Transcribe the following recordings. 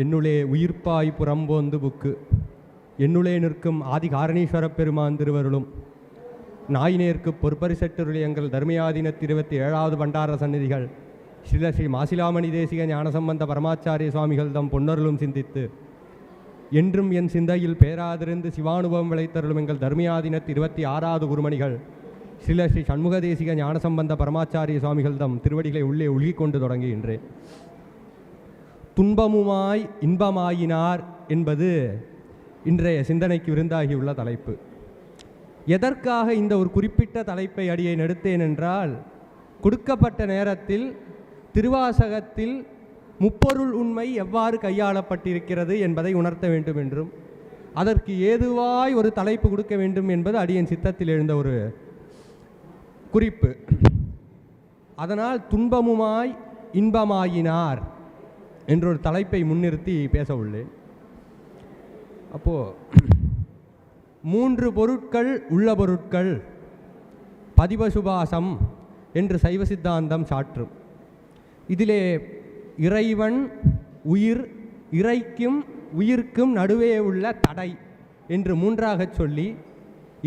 என்னுளே உயிர்ப்பாய் புறம்போந்து book என்னுளே நிற்கும் ஆதி காரணீஸ்வர பெருமான் திருவருளும் நாயினேற்கு பொற்பரிசெட்டருளி எங்கள் தர்மயாதீனத்து 27வது பண்டார சந்நிதிகள் ஸ்ரீ மாசிலாமணி தேசிக ஞானசம்பந்த பரமாச்சாரிய சுவாமிகள் தம் பொன்னருளும் சிந்தித்து என்றும் என் சிந்தையில் பேராதிருந்து சிவானுபவம் விளைத்தருளும் எங்கள் தர்மயாதீனத்து 26வது குருமணிகள் ஸ்ரீ சண்முக தேசிக ஞானசம்பந்த பரமாச்சாரிய சுவாமிகள் தம் திருவடிகளை உள்ளே உள்கிக்கொண்டு தொடங்குகின்றேன். துன்பமுமாய் இன்பமாயினார் என்பது இன்றைய சிந்தனைக்கு விருந்தாகியுள்ள தலைப்பு. எதற்காக இந்த ஒரு குறிப்பிட்ட தலைப்பை அடியேன் எடுத்தேன் என்றால், கொடுக்கப்பட்ட நேரத்தில் திருவாசகத்தில் முப்பொருள் உண்மை எவ்வாறு கையாளப்பட்டிருக்கிறது என்பதை உணர்த்த வேண்டும் என்றும், அதற்கு ஏதுவாய் ஒரு தலைப்பு கொடுக்க வேண்டும் என்பது அடியேன் சித்தத்தில் எழுந்த ஒரு குறிப்பு. அதனால் துன்பமுமாய் இன்பமாயினார் என்றொரு தலைப்பை முன்னிறுத்தி பேச உள்ளேன். அப்போது 3 பொருட்கள் உள்ள பொருட்கள் பதிபசுபாசம் என்று சைவ சித்தாந்தம் சாற்றும். இதிலே இறைவன், உயிர், இறைக்கும் உயிர்க்கும் நடுவே உள்ள தடை என்று 3ஆக சொல்லி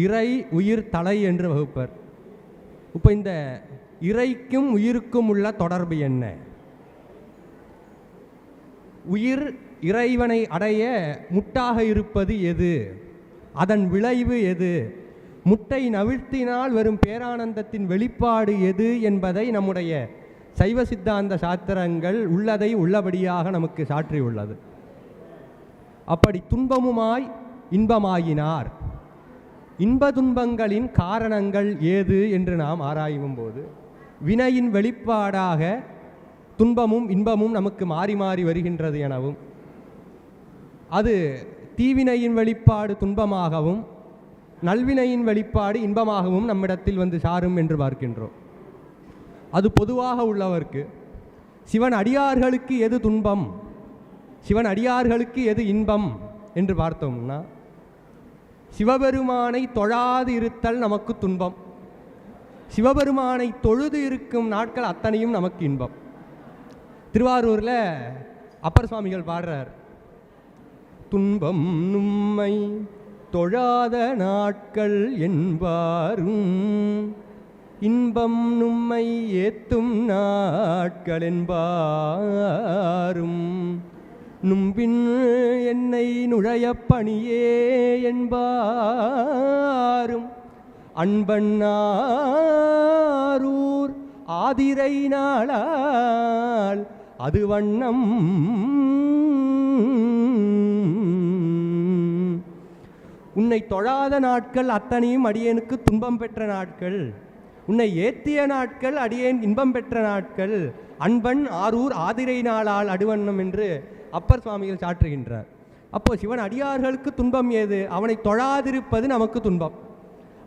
இறை உயிர் தலை என்று வகுப்பர். இப்போ இந்த இறைக்கும் உயிருக்கும் உள்ள தொடர்பு என்ன? உயிர் இறைவனை அடைய முட்டாக இருப்பது எது? அதன் விளைவு எது? முட்டை நவிழ்த்தினால் வரும் பேரானந்தத்தின் வெளிப்பாடு எது என்பதை நம்முடைய சைவ சித்தாந்த சாத்திரங்கள் உள்ளதை உள்ளபடியாக நமக்கு சாற்றியுள்ளது. அப்படி துன்பமுமாய் இன்பமாயினார், இன்ப துன்பங்களின் காரணங்கள் ஏது என்று நாம் ஆராயும் போது வினையின் வெளிப்பாடாக துன்பமும் இன்பமும் நமக்கு மாறி மாறி வருகின்றது எனவும், அது தீவினையின் வெளிப்பாடு துன்பமாகவும் நல்வினையின் வெளிப்பாடு இன்பமாகவும் நம்மிடத்தில் வந்து சாரும் என்று பார்க்கின்றோம். அது பொதுவாக உள்ளவர்க்கு சிவன் அடியார்களுக்கு எது துன்பம், சிவன் அடியார்களுக்கு எது இன்பம் என்று பார்த்தோம்னா, சிவபெருமானை தொழாது இருத்தல் நமக்கு துன்பம், சிவபெருமானை தொழுது இருக்கும் நாட்கள் அத்தனையும் நமக்கு இன்பம். திருவாரூரில் அப்பர் சுவாமிகள் பாடுறார், துன்பம் நும்மை தொழாத நாட்கள் என்பாரும் இன்பம் நும்மை ஏத்தும் நாட்கள் என்பாரும் நும்பின் என்னை நுழைய பணியே என்பாரும் அன்பண்ணாரூர் ஆதிரை நாளால் அது வண்ணம் உன்னை தொழாத நாட்கள் அத்தனையும் அடியேனுக்கு துன்பம் பெற்ற நாட்கள், உன்னை ஏத்திய நாட்கள் அடியேன் இன்பம் பெற்ற நாட்கள், அன்பன் ஆரூர் ஆதிரை நாளால் அடுவண்ணம் என்று அப்பர் சுவாமிகள் சாற்றுகின்றார். அப்போ சிவன் அடியார்களுக்கு துன்பம் ஏது? அவனை தொழாதிருப்பது நமக்கு துன்பம்.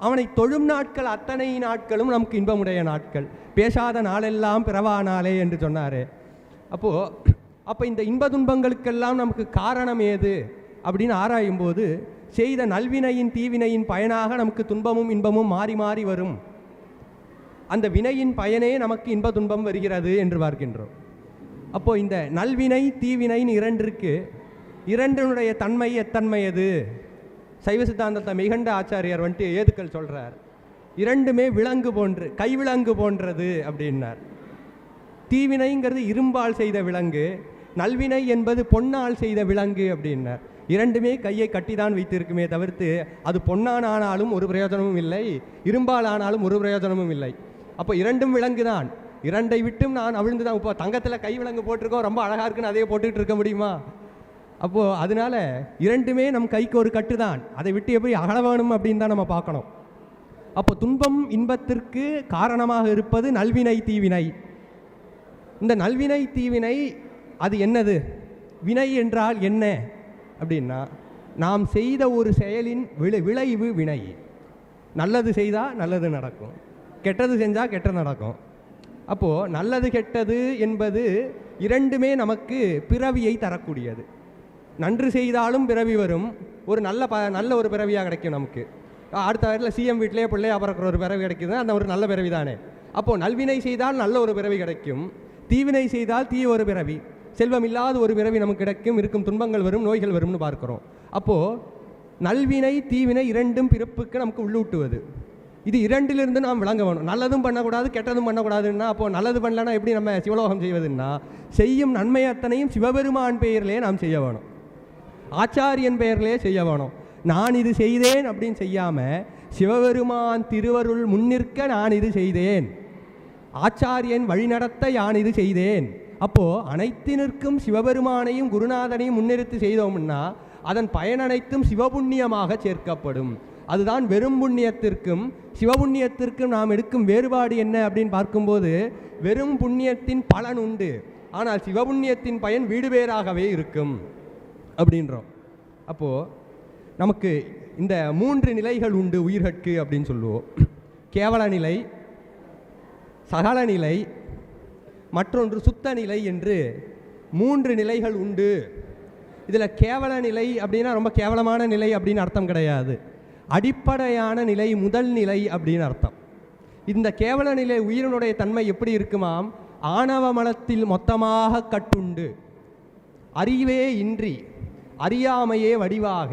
அவனை தொழும் நாட்கள் அத்தனை நாட்களும் நமக்கு இன்பமுடைய நாட்கள். பேசாத நாளெல்லாம் பிறவா நாளே என்று சொன்னார். அப்போ இந்த இன்ப துன்பங்களுக்கெல்லாம் நமக்கு காரணம் ஏது அப்படின்னு ஆராயும் போது, செய்த நல்வினையின் தீவினையின் பயனாக நமக்கு துன்பமும் இன்பமும் மாறி மாறி வரும். அந்த வினையின் பயனே நமக்கு இன்ப துன்பம் வருகிறது என்று பார்க்கின்றோம். அப்போது இந்த நல்வினை தீவினைன்னு இரண்டினுடைய தன்மை எத்தன்மை எது? சைவ சித்தாந்தத்தை மெய்கண்ட ஆச்சாரியார் வந்துட்டு ஏதுக்கள் சொல்கிறார், இரண்டுமே விலங்கு போன்று, கைவிலங்கு போன்றது அப்படின்னார். தீவினைங்கிறது இரும்பால் செய்த விலங்கு, நல்வினை என்பது பொன்னால் செய்த விலங்கு அப்படின்னார். இரண்டுமே கையை கட்டிதான் வைத்திருக்குமே தவிர்த்து அது பொன்னான் ஆனாலும் ஒரு பிரயோஜனமும் இல்லை, இரும்பால் ஆனாலும் ஒரு பிரயோஜனமும் இல்லை. அப்போ இரண்டும் விலங்கு தான். இரண்டை விட்டும் நான் அவிழ்ந்து தான். இப்போ தங்கத்தில் கை விலங்கு போட்டிருக்கோம், ரொம்ப அழகாக இருக்குன்னு அதையே போட்டுக்கிட்டு இருக்க முடியுமா? அப்போது அதனால இரண்டுமே நம் கைக்கு ஒரு கட்டு தான். அதை விட்டு எப்படி அகல வேணும் அப்படின்னு தான் நம்ம பார்க்கணும். அப்போ துன்பம் இன்பத்திற்கு காரணமாக இருப்பது நல்வினை தீவினை. இந்த நல்வினை தீவினை அது என்னது? வினை என்றால் என்ன அப்படின்னா, நாம் செய்த ஒரு செயலின் விளைவு வினை. நல்லது செய்தால் நல்லது நடக்கும், கெட்டது செஞ்சால் கெட்டது நடக்கும். அப்போது நல்லது கெட்டது என்பது இரண்டுமே நமக்கு பிறவியை தரக்கூடியது. நன்று செய்தாலும் பிறவி வரும், ஒரு நல்ல ஒரு பிறவியாக கிடைக்கும் நமக்கு. அடுத்த வரையில் சிஎம் வீட்டிலேயே பிள்ளையா பிறக்கிற ஒரு பிறவி கிடைக்குது, அந்த ஒரு நல்ல பிறவி தானே. அப்போது நல்வினை செய்தால் நல்ல ஒரு பிறவி கிடைக்கும், தீவினை செய்தால் தீ ஒரு பிறவி. செல்வம் இல்லாத ஒரு பிறவி நமக்கு இருக்கும் துன்பங்கள் வரும், நோய்கள் வரும்னு பார்க்கிறோம். அப்போது நல்வினை தீவினை இரண்டும் பிறப்புக்கு நமக்கு உள்ளூட்டுவது. இது இரண்டிலிருந்து நாம் விளங்க வேணும். நல்லதும் பண்ணக்கூடாது, கெட்டதும் பண்ணக்கூடாதுன்னா அப்போது நல்லது பண்ணலன்னா எப்படி நம்ம சிவலோகம் செய்வதுன்னா, செய்யும் நன்மை அத்தனையும் சிவபெருமான் பெயரிலே நாம் செய்ய வேணும், ஆச்சாரியன் பெயரிலே செய்ய வேணும். நான் இது செய்தேன் அப்படின்னு செய்யாமல் சிவபெருமான் திருவருள் முன்னிற்க நான் இது செய்தேன், ஆச்சாரியன் வழிநடத்த யான் இது செய்தேன். அப்போது அனைத்தினருக்கும் சிவபெருமானையும் குருநாதனையும் முன்னிறுத்தி செய்தோம்னா அதன் பயன் அனைத்தும் சிவபுண்ணியமாக சேர்க்கப்படும். அதுதான் வெறும் புண்ணியத்திற்கும் சிவபுண்ணியத்திற்கும் நாம் எடுக்கும் வேறுபாடு என்ன அப்படின்னு பார்க்கும்போது, வெறும் புண்ணியத்தின் பலன் உண்டு, ஆனால் சிவபுண்ணியத்தின் பயன் வீடு பேராகவே இருக்கும் அப்படின்றோம். அப்போது நமக்கு இந்த 3 நிலைகள் உண்டு உயிர்கட்கு அப்படின்னு சொல்லுவோம். கேவல நிலை, சகல நிலை, மற்றொன்று சுத்த நிலை என்று 3 நிலைகள் உண்டு. இதில் கேவல நிலை அப்படின்னா ரொம்ப கேவலமான நிலை அப்படின்னு அர்த்தம் கிடையாது, அடிப்படையான நிலை, முதல் நிலை அப்படின்னு அர்த்தம். இந்த கேவல நிலை உயிரினுடைய தன்மை எப்படி இருக்குமாம், ஆணவ மலத்தில் மொத்தமாக கட்டுண்டு, அறிவே இன்றி அறியாமையே வடிவாக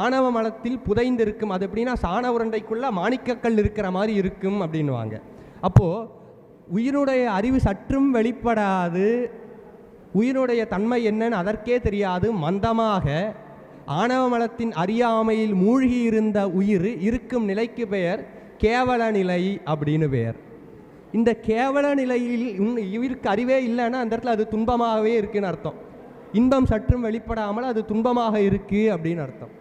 ஆணவ மலத்தில் புதைந்திருக்கும். அது எப்படின்னா சாண உருண்டைக்குள்ள மாணிக்கக்கல் இருக்கிற மாதிரி இருக்கும் அப்படின்வாங்க. அப்போது உயிரினுடைய அறிவு சற்றும் வெளிப்படாது, உயிரினுடைய தன்மை என்னன்னு அதற்கே தெரியாது, மந்தமாக ஆணவ மலத்தின் அறியாமையில் மூழ்கி இருந்த உயிர் இருக்கும் நிலைக்கு பெயர் கேவல நிலை அப்படின்னு பெயர். இந்த கேவல நிலையில் இவருக்கு அறிவே இல்லைன்னா அந்த இடத்துல அது துன்பமாகவே இருக்குன்னு அர்த்தம். இன்பம் சற்றும் வெளிப்படாமல் அது துன்பமாக இருக்கு அப்படின்னு அர்த்தம்.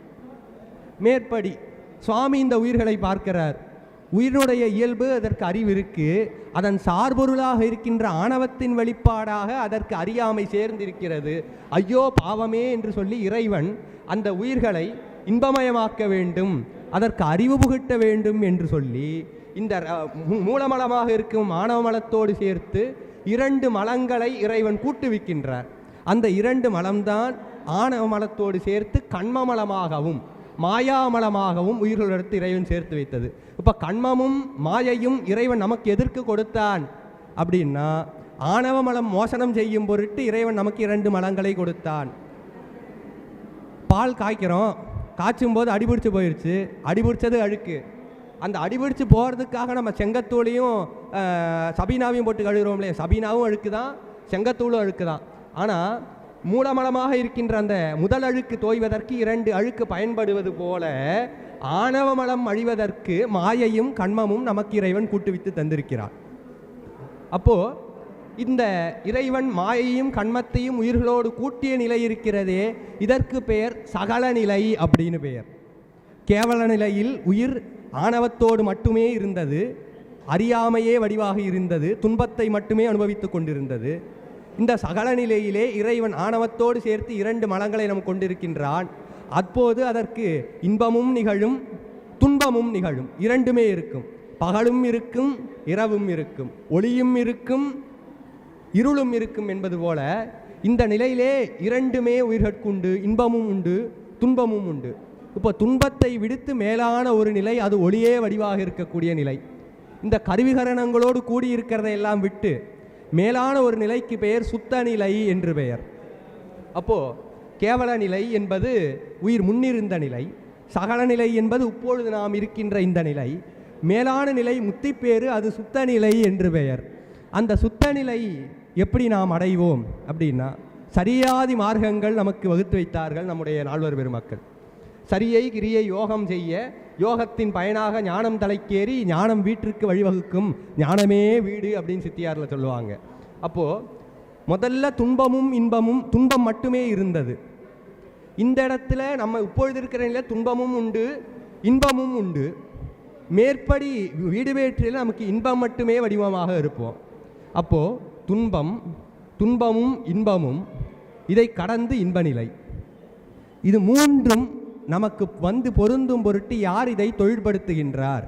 மேற்படி சுவாமி இந்த உயிர்களை பார்க்கிறார். உயிரினுடைய இயல்பு அதற்கு அறிவு இருக்கு, அதன் சார்பொருளாக இருக்கின்ற ஆணவத்தின் வெளிப்பாடாக அதற்கு அறியாமை சேர்ந்திருக்கிறது. ஐயோ பாவமே என்று சொல்லி இறைவன் அந்த உயிர்களை இன்பமயமாக்க வேண்டும், அதற்கு அறிவு புகட்ட வேண்டும் என்று சொல்லி இந்த மூலமலமாக இருக்கும் ஆணவ மலத்தோடு சேர்த்து 2 மலங்களை இறைவன் கூட்டுவிக்கின்றார். அந்த 2 மலம்தான் ஆணவ மலத்தோடு சேர்த்து கண்மமலமாகவும் மாயாமலமாகவும் உயிர்களிடத்து இறைவன் சேர்த்து வைத்தது. இப்போ கண்மமும் மாயையும் இறைவன் நமக்கு எதற்கு கொடுத்தான் அப்படின்னா, ஆணவ மலம் மோசனம் செய்யும் பொருட்டு இறைவன் நமக்கு 2 மலங்களை கொடுத்தான். பால் காய்க்கிறோம், காய்ச்சும் போது அடிபிடிச்சு போயிடுச்சு, அடிபிடிச்சது அழுக்கு. அந்த அடிபிடிச்சு போகிறதுக்காக நம்ம செங்கத்தூளையும் சபீனாவையும் போட்டு கழுவுறோம் இல்லையா, சபீனாவும் அழுக்கு தான், செங்கத்தூளும் அழுக்கு தான். ஆனால் மூலமலமாக இருக்கின்ற அந்த முதல் அழுக்கு தோய்வதற்கு 2 அழுக்கு பயன்படுவது போல ஆணவ மலம் அழிவதற்கு மாயையும் கண்மமும் நமக்கு இறைவன் கூட்டுவித்து தந்திருக்கிறார். அப்போது இந்த இறைவன் மாயையும் கண்மத்தையும் உயிர்களோடு கூட்டிய நிலை இருக்கிறதே, இதற்கு பெயர் சகல நிலை அப்படின்னு பெயர். கேவல நிலையில் உயிர் ஆணவத்தோடு மட்டுமே இருந்தது, அறியாமையே வடிவாக இருந்தது, துன்பத்தை மட்டுமே அனுபவித்து கொண்டிருந்தது. இந்த சகல நிலையிலே இறைவன் ஆணவத்தோடு சேர்த்து 2 மலங்களை நாம் கொண்டிருக்கின்றான். அப்போது அதற்கு இன்பமும் நிகழும், துன்பமும் நிகழும், 2மே இருக்கும். பகலும் இருக்கும், இரவும் இருக்கும், ஒளியும் இருக்கும், இருளும் இருக்கும் என்பது போல இந்த நிலையிலே 2மே உயிர்கட்குண்டு, இன்பமும் உண்டு, துன்பமும் உண்டு. இப்போ துன்பத்தை விடுத்து மேலான ஒரு நிலை, அது ஒளியே வடிவாக இருக்கக்கூடிய நிலை. இந்த கருவிகரணங்களோடு கூடியிருக்கிறதையெல்லாம் விட்டு மேலான ஒரு நிலைக்கு பெயர் சுத்த நிலை என்று பெயர். அப்போது கேவல நிலை என்பது உயிர் முன்னிருந்த நிலை, சகல நிலை என்பது இப்பொழுது நாம் இருக்கின்ற இந்த நிலை, மேலான நிலை முத்திப்பேறு, அது சுத்த நிலை என்று பெயர். அந்த சுத்த நிலை எப்படி நாம் அடைவோம் அப்படின்னா, சரியாதி மார்க்கங்கள் நமக்கு வகுத்து வைத்தார்கள் நம்முடைய நால்வர் பெருமக்கள். சரியை கிரியை யோகம் செய்ய, யோகத்தின் பயனாக ஞானம் தலைக்கேறி, ஞானம் வீட்டிற்கு வழிவகுக்கும், ஞானமே வீடு அப்படின்னு சித்தியாரில் சொல்லுவாங்க. அப்போது முதல்ல துன்பமும் இன்பமும், துன்பம் மட்டுமே இருந்தது. இந்த இடத்துல நம்ம இப்பொழுது இருக்கிற நிலையில் துன்பமும் உண்டு, இன்பமும் உண்டு. மேற்படி வீடு வேற்றில் நமக்கு இன்பம் மட்டுமே வடிவமாக இருப்போம். அப்போது துன்பமும் இன்பமும், இதை கடந்து இன்ப நிலை, இது 3ம் நமக்கு வந்து பொருந்தும் பொருட்டு யார் இதை தொழில்படுத்துகின்றார்?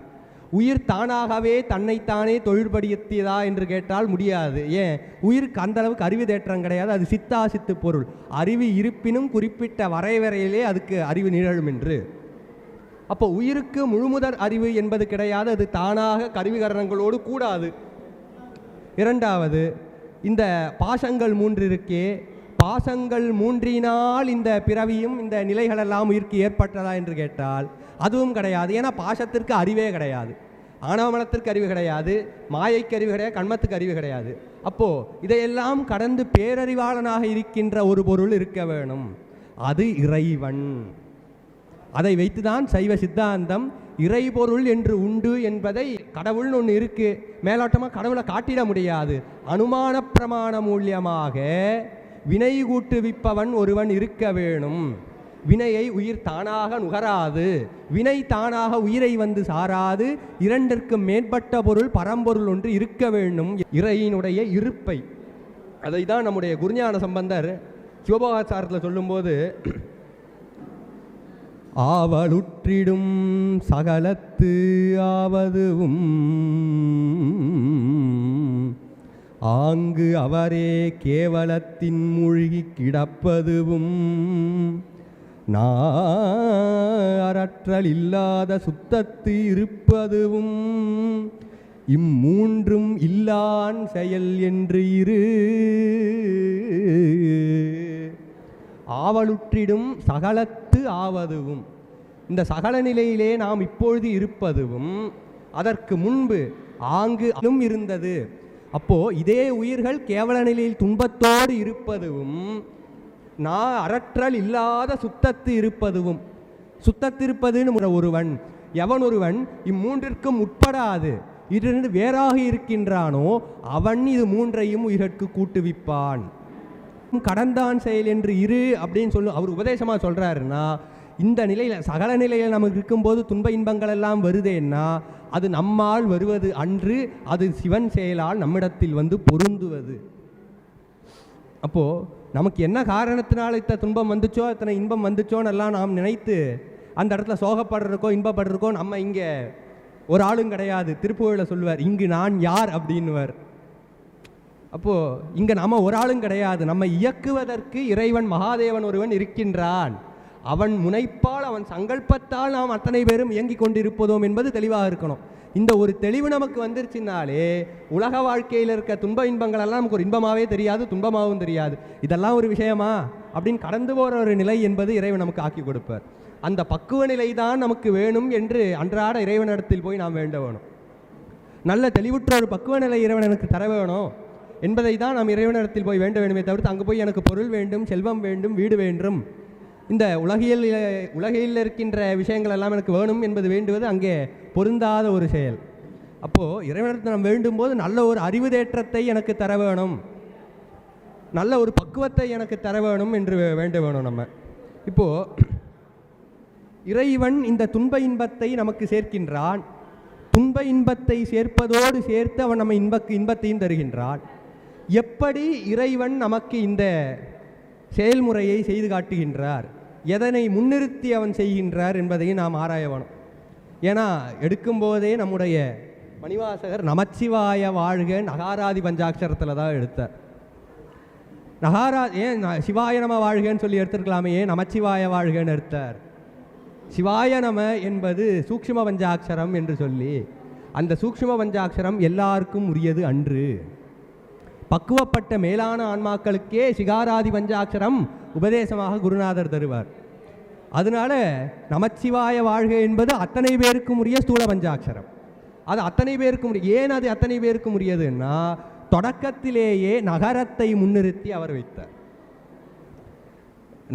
உயிர் தானாகவே தன்னைத்தானே தொழில்படுத்தியதா என்று கேட்டால் முடியாது. ஏன்? உயிருக்கு அந்த அளவுக்கு அறிவு தேற்றம் கிடையாது, அது சித்தாசித்து பொருள். அறிவு இருப்பினும் குறிப்பிட்ட வரைவரையிலே அதுக்கு அறிவு நிகழும் என்று. அப்போ உயிருக்கு முழுமுதற் அறிவு என்பது கிடையாது, அது தானாக கருவிகரணங்களோடு கூடாது. 2வது, இந்த பாசங்கள் 3 இருக்கே, பாசங்கள் 3னால் இந்த பிறவியும் இந்த நிலைகளெல்லாம் உயிர்க்கு ஏற்பட்டதா என்று கேட்டால் அதுவும் கிடையாது. ஏன்னா பாசத்திற்கு அறிவே கிடையாது, ஆணவமலத்திற்கு அறிவு கிடையாது, மாயைக்கு அறிவு கிடையாது, கண்மத்துக்கு அறிவு கிடையாது. அப்போது இதையெல்லாம் கடந்து பேரறிவாளனாக இருக்கின்ற ஒரு பொருள் இருக்க வேணும், அது இறைவன். அதை வைத்துதான் சைவ சித்தாந்தம் இறைபொருள் என்று உண்டு என்பதை, கடவுள்னு ஒன்று இருக்குது, மேலோட்டமாக கடவுளை காட்டிட முடியாது, அனுமான பிரமாண மூலியமாக வினை கூட்டுவிப்பவன் ஒருவன் இருக்க வேணும். வினையை உயிர் தானாக நுகராது, வினை தானாக உயிரை வந்து சாராது, இரண்டிற்கும் மேற்பட்ட பொருள் பரம்பொருள் ஒன்று இருக்க வேண்டும், இறையினுடைய இருப்பை. அதை தான் நம்முடைய குருஞான சம்பந்தர் சிவபோகாச்சாரத்தில் சொல்லும்போது, ஆவலுற்றிடும் சகலத்து ஆவதுவும் ஆங்கு அவரே கேவலத்தின் மூழ்கி கிடப்பதுவும் நாரற்றல் இல்லாத சுத்தத்து இருப்பதுவும் இம்மூன்றும் இல்லான் செயல் என்று இரு. ஆவலுற்றிடும் சகலத்து ஆவதுவும், இந்த சகல நிலையிலே நாம் இப்பொழுது இருப்பதுவும் அதற்கு முன்பு ஆங்கு இருந்தது. அப்போ இதே உயிர்கள் கேவல நிலையில் துன்பத்தோடு இருப்பதுவும் நான் அறற்றல் இல்லாத சுத்தத்து இருப்பதுவும், சுத்தத்திருப்பதுன்னு ஒருவன் எவன் ஒருவன் இம்மூன்றிற்கும் உட்படாது இதிலிருந்து வேறாக இருக்கின்றானோ அவன் இது மூன்றையும் உயிர்க்கு கூட்டுவிப்பான். கடந்தான் செயல் என்று இரு அப்படின்னு சொல்லு அவர் உபதேசமாக சொல்கிறாருன்னா, இந்த நிலையில் சகல நிலையில் நமக்கு இருக்கும்போது துன்ப இன்பங்கள் எல்லாம் வருதேன்னா அது நம்மால் வருவது அன்று, அது சிவன் செயலால் நம்மிடத்தில் வந்து பொருந்துவது. அப்போது நமக்கு என்ன காரணத்தினால இத்தனை துன்பம் வந்துச்சோ இத்தனை இன்பம் வந்துச்சோன்னு எல்லாம் நாம் நினைத்து அந்த இடத்துல சோகப்படுறதுக்கோ இன்பப்படுறதுக்கோ நம்ம இங்கே ஒரு ஆளும் கிடையாது. திருப்புகழில் சொல்லுவார், இங்கு நான் யார் அப்படின்னுவர். அப்போது இங்கே நம்ம ஒரு ஆளும் கிடையாது, நம்ம இயக்குவதற்கு இறைவன் மகாதேவன் ஒருவன் இருக்கின்றான், அவன் முனைப்பால் அவன் சங்கல்பத்தால் நாம் அத்தனை பேரும் இயங்கி கொண்டிருப்பதோம் என்பது தெளிவாக இருக்கணும். இந்த ஒரு தெளிவு நமக்கு வந்துருச்சுனாலே உலக வாழ்க்கையில் இருக்க துன்ப இன்பங்கள் எல்லாம் நமக்கு ஒரு இன்பமாகவே தெரியாது, துன்பமாகவும் தெரியாது. இதெல்லாம் ஒரு விஷயமா அப்படின்னு கடந்து போகிற ஒரு நிலை என்பது இறைவன் நமக்கு ஆக்கி கொடுப்பார். அந்த பக்குவ நிலை தான் நமக்கு வேணும் என்று அன்றாட இறைவனிடத்தில் போய் நாம் வேண்ட வேணும். நல்ல தெளிவுற்ற ஒரு பக்குவ நிலை இறைவன் எனக்கு தர வேணும் என்பதை தான் நாம் இறைவனிடத்தில் போய் வேண்ட வேண்டுமே தவிர்த்து அங்கே போய் எனக்கு பொருள் வேண்டும், செல்வம் வேண்டும், வீடு வேண்டும், இந்த உலகில் இருக்கின்ற விஷயங்கள் எல்லாம் எனக்கு வேணும் என்பது வேண்டுவது அங்கே பொருந்தாத ஒரு செயல். அப்போது இறைவனிடத்தில் நாம் வேண்டும்போது நல்ல ஒரு அறிவு தேற்றத்தை எனக்கு தர வேணும், நல்ல ஒரு பக்குவத்தை எனக்கு தர வேணும் என்று வேண்ட வேணும். நம்ம இப்போது இறைவன் இந்த துன்ப இன்பத்தை நமக்கு சேர்க்கின்றான், துன்ப இன்பத்தை சேர்ப்பதோடு சேர்த்து அவன் நம்ம இன்பத்தையும் தருகின்றான். எப்படி இறைவன் நமக்கு இந்த செயல்முறையை செய்து காட்டுகின்றார், எதனை முன்னிறுத்தி அவன் செய்கின்றார் என்பதையும் நாம் ஆராய வேணும். ஏன்னா எடுக்கும்போதே நம்முடைய மணிவாசகர் நமச்சிவாய வாழ்க நகாராதி பஞ்சாட்சரத்தில் தான் எடுத்தார். ஏன் சிவாய நம வாழ்கன்னு சொல்லி எடுத்துருக்கலாமே, ஏன் நமச்சிவாய வாழ்கன்னு எடுத்தார்? சிவாய நம என்பது சூக்ஷ்ம பஞ்சாட்சரம் என்று சொல்லி, அந்த சூக்ஷ்ம பஞ்சாட்சரம் எல்லாருக்கும் உரியது அன்று. பக்குவப்பட்ட மேலான ஆன்மாக்களுக்கே சிகாராதி பஞ்சாட்சரம் உபதேசமாக குருநாதர் தருவார். அதனால நமச்சிவாய வாழ்க என்பது அத்தனை பேருக்கும் உரிய ஸ்தூல பஞ்சாட்சரம். அது அத்தனை பேருக்கும் ஏன் அது அத்தனை பேருக்கும் உரியதுன்னா தொடக்கத்திலேயே நகரத்தை முன்னிறுத்தி அவர் வைத்தார்.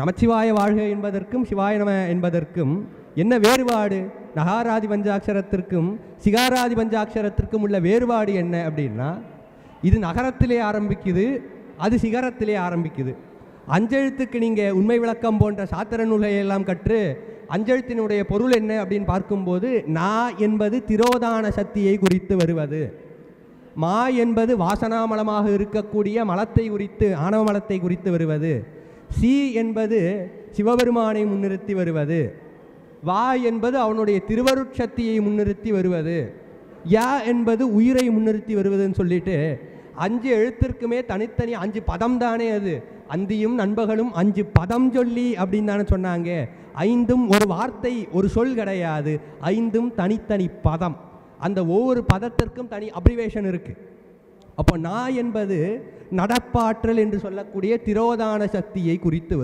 நமச்சிவாய வாழ்க என்பதற்கும் சிவாய நம என்பதற்கும் என்ன வேறுபாடு? நகாராதி பஞ்சாட்சரத்திற்கும் சிகாராதி பஞ்சாட்சரத்திற்கும் உள்ள வேறுபாடு என்ன அப்படின்னா, இது நகரத்திலே ஆரம்பிக்குது, அது சிகரத்திலே ஆரம்பிக்குது. அஞ்செழுத்துக்கு நீங்கள் உண்மை விளக்கம் போன்ற சாத்திர நூல்களையெல்லாம் கற்று அஞ்செழுத்தினுடைய பொருள் என்ன அப்படின்னு பார்க்கும்போது, நா என்பது திரோதான சக்தியை குறித்து வருவது, மா என்பது வாசனாமலமாக இருக்கக்கூடிய மலத்தை குறித்து, ஆணவ மலத்தை குறித்து வருவது, சி என்பது சிவபெருமானை முன்னிறுத்தி வருவது, வா என்பது அவனுடைய திருவருட்சக்தியை முன்னிறுத்தி வருவது, யா என்பது உயிரை முன்னிறுத்தி வருவதுன்னு சொல்லிட்டு 5 எழுத்திற்குமே தனித்தனி 5 பதம் தானே. அது அந்தியும் நண்பகலும் 5 பதம் சொல்லி அப்படின்னு தானே சொன்னாங்க. 5ம் ஒரு வார்த்தை, ஒரு சொல் கிடையாது, 5ம் தனித்தனி பதம். அந்த ஒவ்வொரு பதத்திற்கும் தனி அப்ரிவேஷன் இருக்குது. அப்போ நா என்பது நடப்பாற்றல் என்று சொல்லக்கூடிய திரோதான சக்தியை குறித்து வரும்.